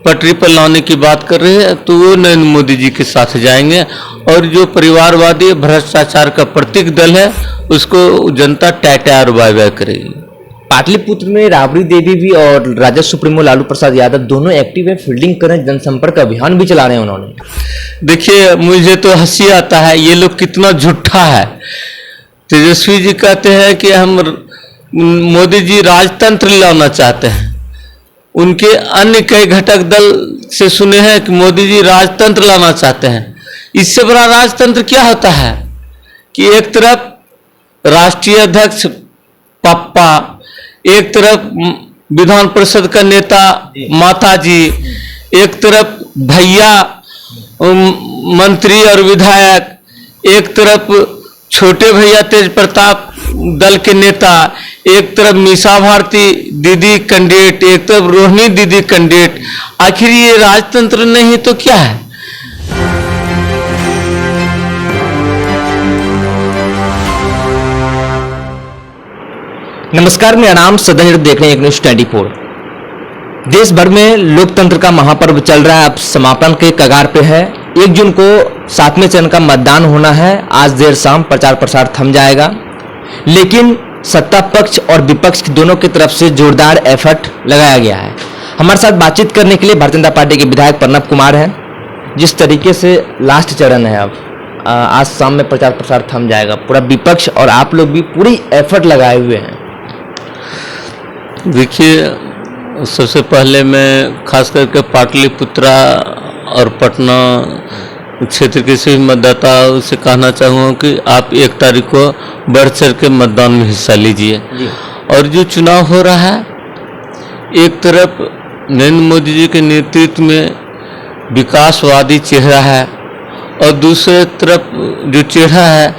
पटरी पर लाने की बात कर रहे हैं तो वो नरेंद्र मोदी जी के साथ जाएंगे। और जो परिवारवादी भ्रष्टाचार का प्रतीक दल है उसको जनता टैटार बाय बाय करेगी। पाटलिपुत्र में राबड़ी देवी भी और राजद सुप्रीमो लालू प्रसाद यादव दोनों एक्टिव है, फील्डिंग कर रहे हैं, जनसंपर्क अभियान भी चला रहे हैं उन्होंने। देखिए मुझे तो हंसी आता है, ये लोग कितना झूठा है। तेजस्वी जी कहते हैं कि हम मोदी जी राजतंत्र लाना चाहते हैं। उनके अन्य कई घटक दल से सुने हैं कि मोदी जी राजतंत्र लाना चाहते हैं। इससे बड़ा राजतंत्र क्या होता है कि एक तरफ राष्ट्रीय अध्यक्ष पप्पा, एक तरफ विधान परिषद का नेता माता जी, एक तरफ भैया मंत्री और विधायक, एक तरफ छोटे भैया तेज प्रताप दल के नेता, एक तरफ मीसा भारती दीदी कैंडिडेट, एक तरफ रोहिणी दीदी कैंडिडेट। आखिर ये राजतंत्र नहीं तो क्या है? नमस्कार, मेरा नाम सदन देख रहे हैं एक न्यूज 24। देश भर में लोकतंत्र का महापर्व चल रहा है, अब समापन के कगार पे है। 1 जून को 7वें चरण का मतदान होना है। आज देर शाम प्रचार प्रसार थम जाएगा, लेकिन सत्ता पक्ष और विपक्ष दोनों की तरफ से जोरदार एफर्ट लगाया गया है। हमारे साथ बातचीत करने के लिए भारतीय जनता पार्टी के विधायक प्रणव कुमार हैं। जिस तरीके से लास्ट चरण है, अब आज शाम में प्रचार प्रसार थम जाएगा, पूरा विपक्ष और आप लोग भी पूरी एफर्ट लगाए हुए हैं। देखिए, सबसे पहले मैं खास करके पाटलिपुत्रा और पटना क्षेत्र के सभी मतदाताओं से कहना चाहूँगा कि आप 1 तारीख को बढ़ चढ़ के मतदान में हिस्सा लीजिए। और जो चुनाव हो रहा है, एक तरफ नरेंद्र मोदी जी के नेतृत्व में विकासवादी चेहरा है और दूसरे तरफ जो चेहरा है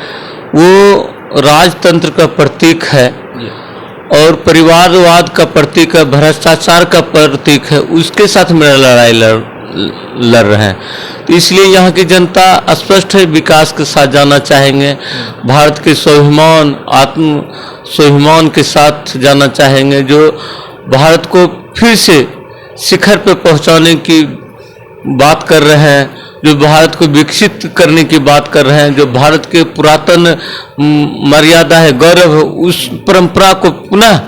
वो राजतंत्र का प्रतीक है और परिवारवाद का प्रतीक है, भ्रष्टाचार का प्रतीक है। उसके साथ मेरा लड़ाई लड़ रहे हैं। तो इसलिए यहाँ की जनता स्पष्ट है, विकास के साथ जाना चाहेंगे, भारत के स्वाभिमान आत्म स्वाभिमान के साथ जाना चाहेंगे, जो भारत को फिर से शिखर पर पहुँचाने की बात कर रहे हैं, जो भारत को विकसित करने की बात कर रहे हैं, जो भारत के पुरातन मर्यादा है, गौरव है, उस परंपरा को पुनः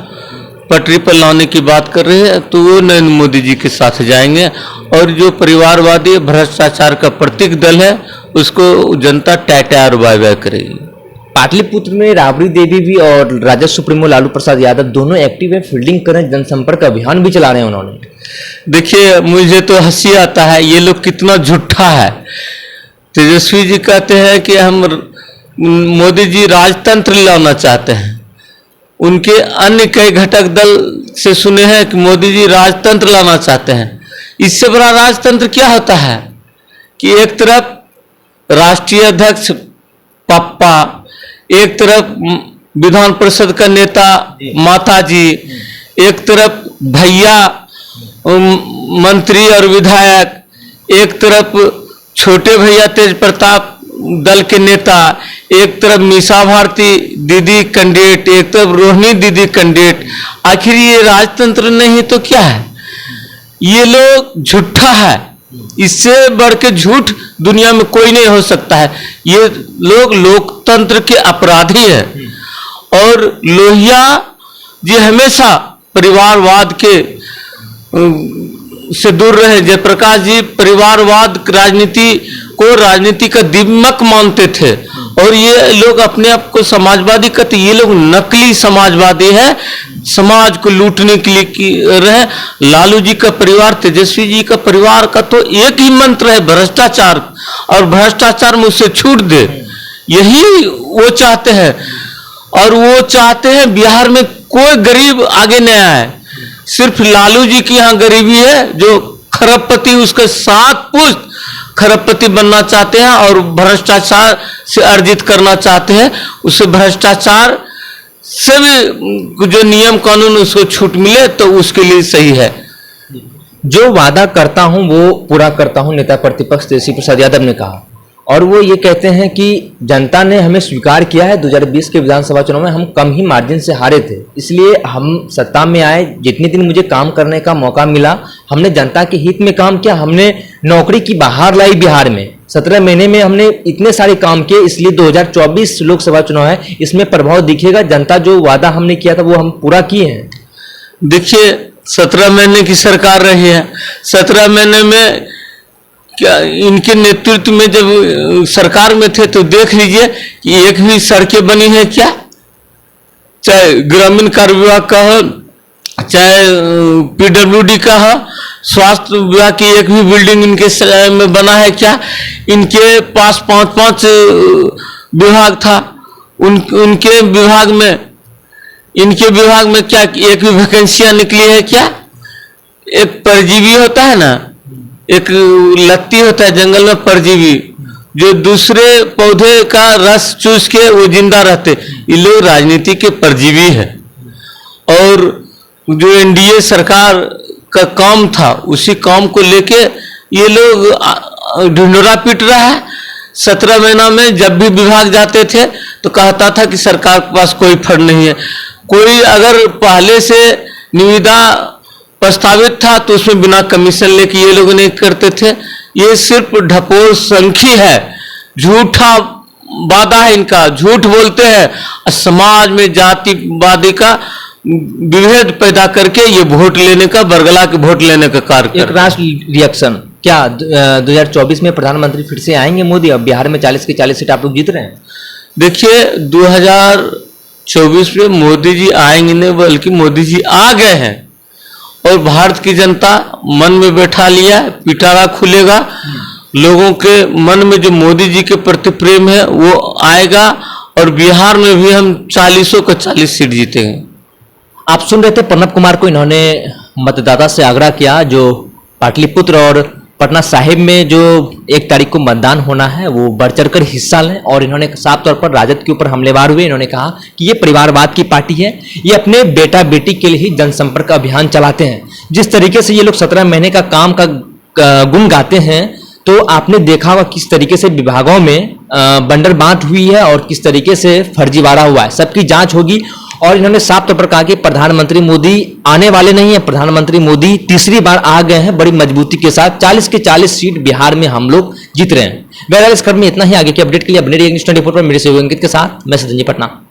पटरी पर लाने की बात कर रहे हैं तो वो नरेंद्र मोदी जी के साथ जाएंगे। और जो परिवारवादी भ्रष्टाचार का प्रतीक दल है उसको जनता टैटार बाय बाय करेगी। पाटलिपुत्र में राबड़ी देवी भी और राजद सुप्रीमो लालू प्रसाद यादव दोनों एक्टिव है, फील्डिंग कर रहे हैं, जनसंपर्क अभियान भी चला रहे हैं उन्होंने। देखिए मुझे तो हंसी आता है, ये लोग कितना झूठा है। तेजस्वी जी कहते हैं कि हम मोदी जी राजतंत्र लाना चाहते हैं। उनके अन्य कई घटक दल से सुने हैं कि मोदी जी राजतंत्र लाना चाहते हैं। इससे बड़ा राजतंत्र क्या होता है कि एक तरफ राष्ट्रीय अध्यक्ष पप्पा, एक तरफ विधान परिषद का नेता माता जी, एक तरफ भैया मंत्री और विधायक, एक तरफ छोटे भैया तेज प्रताप दल के नेता, एक तरफ मीसा भारती दीदी कैंडिडेट, एक तरफ रोहिणी दीदी कैंडिडेट। आखिर ये राजतंत्र नहीं तो क्या है? ये लोग झूठा है, इससे बढ़ के झूठ दुनिया में कोई नहीं हो सकता है। ये लोग लोकतंत्र के अपराधी हैं और लोहिया जी हमेशा परिवारवाद के से दूर रहे। जयप्रकाश जी परिवारवाद राजनीति को राजनीति का दिमक मानते थे और ये लोग अपने आप को समाजवादी कहते। ये लोग नकली समाजवादी है, समाज को लूटने के लिए रहे। लालू जी का परिवार, तेजस्वी जी का परिवार का तो एक ही मंत्र है, भ्रष्टाचार, और भ्रष्टाचार में उससे छूट दे, यही वो चाहते हैं। और वो चाहते हैं बिहार में कोई गरीब आगे न आए, सिर्फ लालू जी की यहाँ गरीबी है। जो खरबपति उसके 7 पुश्त खरबपति बनना चाहते हैं और भ्रष्टाचार से अर्जित करना चाहते हैं। उससे भ्रष्टाचार से भी जो नियम कानून उसको छूट मिले तो उसके लिए सही है। जो वादा करता हूं वो पूरा करता हूं, नेता प्रतिपक्ष तेजस्वी प्रसाद यादव ने कहा। और वो ये कहते हैं कि जनता ने हमें स्वीकार किया है। 2020 के विधानसभा चुनाव में हम कम ही मार्जिन से हारे थे, इसलिए हम सत्ता में आए। जितने दिन मुझे काम करने का मौका मिला हमने जनता के हित में काम किया, हमने नौकरी की बहार लाई बिहार में। 17 महीने में हमने इतने सारे काम किए, इसलिए 2024 लोकसभा चुनाव है, इसमें प्रभाव दिखेगा। जनता जो वादा हमने किया था वो हम पूरा किए हैं। देखिए 17 महीने की सरकार रही है, 17 महीने में क्या इनके नेतृत्व में जब सरकार में थे तो देख लीजिए कि एक भी सड़कें बनी है क्या, चाहे ग्रामीण कार्य विभाग का हो, चाहे पीडब्ल्यूडी का हो, स्वास्थ्य विभाग की एक भी बिल्डिंग इनके समय में बना है क्या? इनके पास 5-5 विभाग था, इनके विभाग में क्या एक भी वैकेंसियां निकली है क्या? एक परजीवी होता है ना, एक लत्ती होता है जंगल में परजीवी, जो दूसरे पौधे का रस चूस के वो जिंदा रहते, ये लोग राजनीति के परजीवी है। और जो एनडीए सरकार का काम था उसी काम को लेके ये लोग ढिंढोरा पीट रहा है। 17 महीना में जब भी विभाग जाते थे तो कहता था कि सरकार के पास कोई फंड नहीं है। कोई अगर पहले से निविदा प्रस्तावित था तो उसमें बिना कमीशन लेके ये लोग नहीं करते थे। ये सिर्फ ढपोल संखी है, झूठा वादा है इनका, झूठ बोलते हैं। समाज में जातिवादी का विभेद पैदा करके ये वोट लेने का, बरगला के वोट लेने का कार्य एक राष्ट्र रिएक्शन क्या 2024 में प्रधानमंत्री फिर से आएंगे मोदी? अब बिहार में 40 की 40 सीट आप लोग जीत रहे हैं। देखिए 2024 में मोदी जी आएंगे नहीं, बल्कि मोदी जी आ गए हैं और भारत की जनता मन में बैठा लिया, पिटारा खुलेगा। लोगों के मन में जो मोदी जी के प्रति प्रेम है वो आएगा और बिहार में भी हम 40 का 40 सीट जीतेंगे। आप सुन रहे थे प्रणब कुमार को। इन्होंने मतदाता से आग्रह किया जो पाटलिपुत्र और पटना साहिब में जो 1 तारीख को मतदान होना है वो बढ़ चढ़कर हिस्सा लें। और इन्होंने साफ तौर पर राजद के ऊपर हमलेवार हुए। इन्होंने कहा कि ये परिवारवाद की पार्टी है, ये अपने बेटा बेटी के लिए ही जनसंपर्क अभियान चलाते हैं। जिस तरीके से ये लोग 17 महीने का काम का गुण गाते हैं तो आपने देखा होगा किस तरीके से विभागों में बंडर बांट हुई है और किस तरीके से फर्जीवाड़ा हुआ है। सबकी जांच होगी। और इन्होंने साफ तौर पर कहा कि प्रधानमंत्री मोदी आने वाले नहीं है, प्रधानमंत्री मोदी तीसरी बार आ गए हैं बड़ी मजबूती के साथ। 40 के 40 सीट बिहार में हम लोग जीत रहे हैं। बहरहाल इस खबर में इतना ही। आगे की अपडेट के लिए बने रहिए न्यूज़ 24 पर मेरे सहयोगी अंकित के साथ। मैं सदनजी पटना।